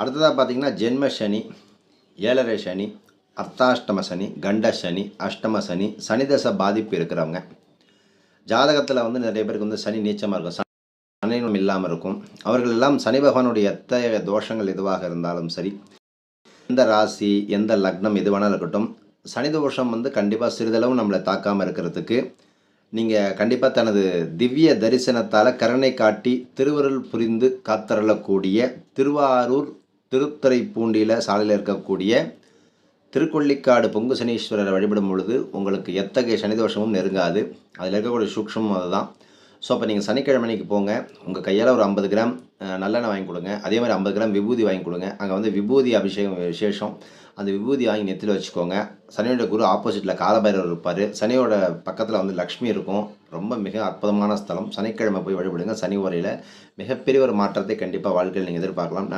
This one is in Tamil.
அடுத்ததாக பார்த்தீங்கன்னா ஜென்ம சனி, ஏழரை சனி, அர்த்தாஷ்டம சனி, கண்ட சனி, அஷ்டம சனி, சனி தசை பாதிப்பு இருக்கிறவங்க ஜாதகத்தில் வந்து நிறைய பேருக்கு வந்து சனி நீச்சமாக இருக்கும், சனியும் இல்லாமல் இருக்கும். அவர்கள் எல்லாம் சனி பகவானுடைய எத்தகைய தோஷங்கள் எதுவாக இருந்தாலும் சரி, எந்த ராசி எந்த லக்னம் எது வேணாலும் இருக்கட்டும், சனி தோஷம் வந்து கண்டிப்பாக சிறிதளவு நம்மளை தாக்காமல் இருக்கிறதுக்கு நீங்கள் கண்டிப்பாக தனது திவ்ய தரிசனத்தால் கருணை காட்டி திருவருள் புரிந்து காத்தருளக்கூடிய திருவாரூர் திருத்துறைப்பூண்டியில் சாலையில் இருக்கக்கூடிய திருக்கொள்ளிக்காடு பொங்கு சனீஸ்வரரை வழிபடும் பொழுது உங்களுக்கு எத்தகைய சனிதோஷமும் நெருங்காது. அதில் இருக்கக்கூடிய சூக்ஷமும் அதுதான். ஸோ அப்போ நீங்கள் சனிக்கிழமைக்கு போங்க, உங்கள் கையால் ஒரு 50 கிராம் நல்லெண்ணெய் வாங்கி கொடுங்க, அதே மாதிரி 50 கிராம் விபூதி வாங்கி கொடுங்க. அங்கே வந்து விபூதி அபிஷேகம் விசேஷம். அந்த விபூதி வாங்கி நெத்தியில் வச்சுக்கோங்க. சனியோட குரு ஆப்போசிட்டில் காலபைரவர் இருப்பார், சனியோட பக்கத்தில் வந்து லக்ஷ்மி இருக்கும். ரொம்ப மிக அற்புதமான ஸ்தலம். சனிக்கிழமை போய் வழிபடுங்க. சனி உரையில் மிகப்பெரிய ஒரு மாற்றத்தை கண்டிப்பாக வாழ்க்கையில் நீங்கள் எதிர்பார்க்கலாம்.